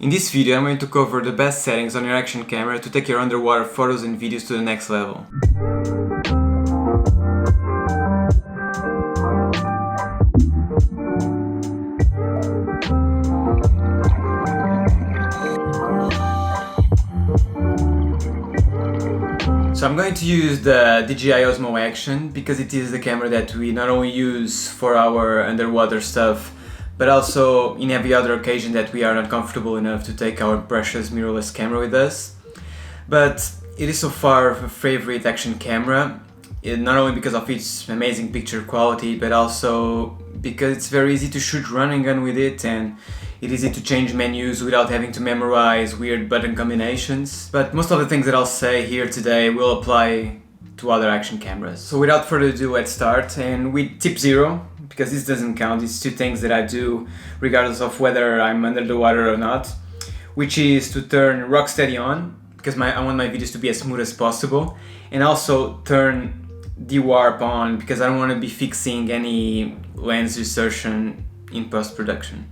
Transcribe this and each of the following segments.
In this video I'm going to cover the best settings on your action camera to take your underwater photos and videos to the next level. So I'm going to use the DJI Osmo Action because it is the camera that we not only use for our underwater stuff, but also in every other occasion that we are not comfortable enough to take our precious mirrorless camera with us. But it is so far a favorite action camera, not only because of its amazing picture quality, but also because it's very easy to shoot run and gun with it, and it's easy to change menus without having to memorize weird button combinations. But most of the things that I'll say here today will apply to other action cameras. So without further ado, let's start. And with tip 0, because this doesn't count, it's 2 things that I do regardless of whether I'm under the water or not, which is to turn Rocksteady on, because I want my videos to be as smooth as possible, and also turn de-warp on, because I don't want to be fixing any lens distortion in post-production.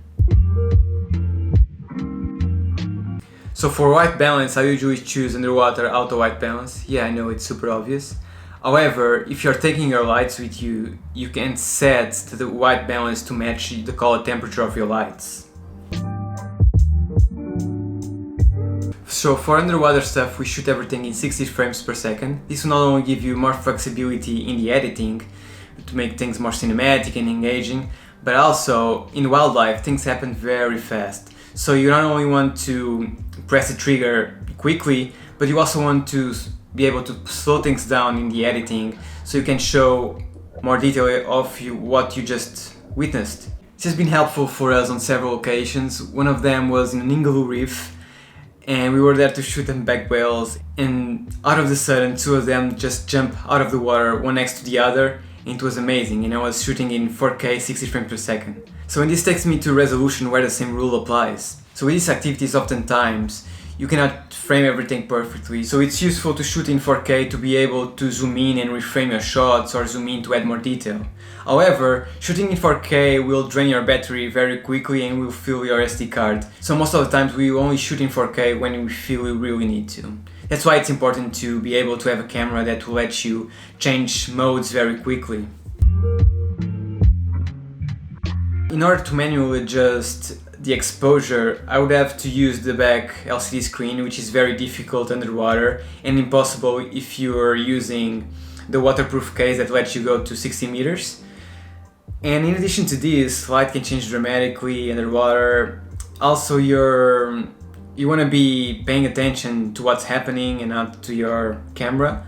So for white balance, I usually choose underwater auto white balance. Yeah, I know it's super obvious. However, if you're taking your lights with you, you can set the white balance to match the color temperature of your lights. So for underwater stuff, we shoot everything in 60 frames per second. This will not only give you more flexibility in the editing to make things more cinematic and engaging, but also in wildlife things happen very fast. So you not only want to press the trigger quickly, but you also want to be able to slow things down in the editing so you can show more detail of what you just witnessed. This has been helpful for us on several occasions. One of them was in an Ingaloo Reef, and we were there to shoot humpback whales, and out of the sudden 2 of them just jump out of the water one next to the other, and it was amazing, and I was shooting in 4K 60 frames per second. So and this takes me to resolution, where the same rule applies. So with these activities, oftentimes you cannot frame everything perfectly, so it's useful to shoot in 4K to be able to zoom in and reframe your shots, or zoom in to add more detail. However, shooting in 4K will drain your battery very quickly and will fill your SD card. So most of the times we only shoot in 4K when we feel we really need to. That's why it's important to be able to have a camera that will let you change modes very quickly. In order to manually adjust the exposure, I would have to use the back LCD screen, which is very difficult underwater and impossible if you are using the waterproof case that lets you go to 60 meters. And in addition to this, light can change dramatically underwater. Also, you want to be paying attention to what's happening and not to your camera.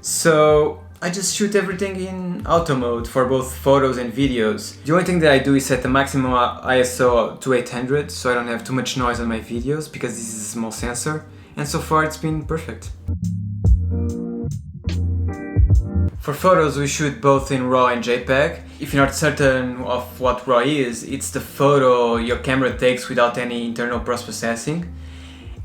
So I just shoot everything in auto mode for both photos and videos. The only thing that I do is set the maximum ISO to 800 so I don't have too much noise on my videos, because this is a small sensor, and so far it's been perfect. For photos we shoot both in RAW and JPEG. If you're not certain of what RAW is, it's the photo your camera takes without any internal post-processing,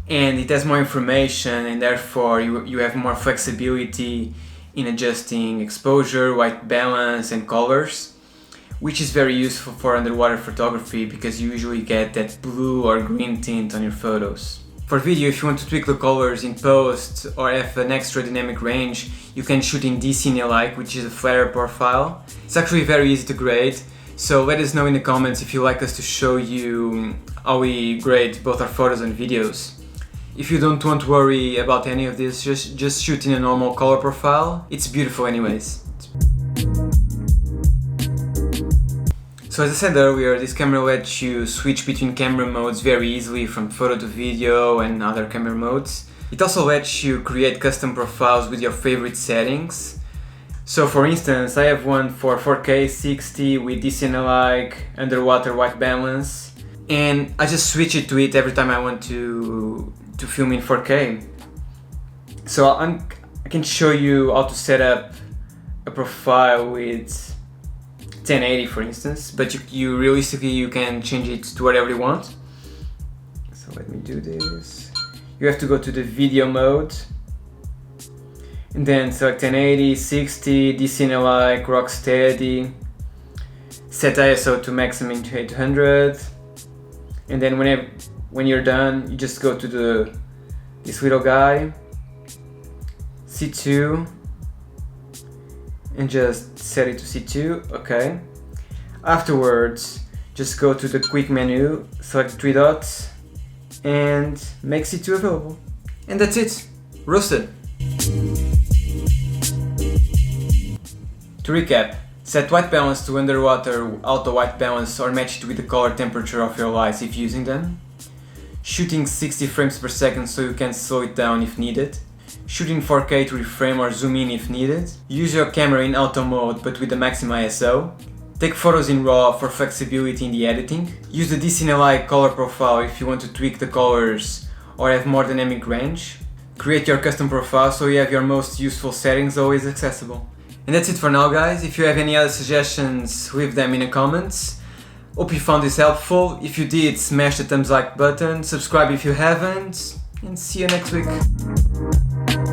and it has more information, and therefore you have more flexibility in adjusting exposure, white balance and colors, which is very useful for underwater photography because you usually get that blue or green tint on your photos. For video, if you want to tweak the colors in post or have an extra dynamic range, you can shoot in DCine-alike, which is a flatter profile. It's actually very easy to grade, so let us know in the comments if you'd like us to show you how we grade both our photos and videos. If you don't want to worry about any of this, just shoot in a normal color profile. It's beautiful anyways. So as I said earlier, this camera lets you switch between camera modes very easily, from photo to video and other camera modes. It also lets you create custom profiles with your favorite settings. So for instance, I have one for 4K 60 with DCine-alike, underwater white balance, and I just switch it to it every time I want to film in 4K. So I can show you how to set up a profile with 1080 for instance, but you realistically you can change it to whatever you want. So let me do this. You have to go to the video mode and then select 1080, 60, DCine-alike, Rocksteady, set ISO to maximum to 800, and then whenever when you're done, you just go to this little guy, C2, and just set it to C2, okay. Afterwards, just go to the quick menu, select 3 dots, and make C2 available. And that's it, roasted. To recap, set white balance to underwater auto white balance or match it with the color temperature of your lights if using them. Shooting 60 frames per second so you can slow it down if needed. Shooting 4K to reframe or zoom in if needed. Use your camera in auto mode but with the maximum ISO. Take photos in RAW for flexibility in the editing. Use the DCNLI color profile if you want to tweak the colors or have more dynamic range. Create your custom profile so you have your most useful settings always accessible. And that's it for now, guys. If you have any other suggestions, leave them in the comments. Hope you found this helpful. If you did, smash the thumbs like button, subscribe if you haven't, and see you next week.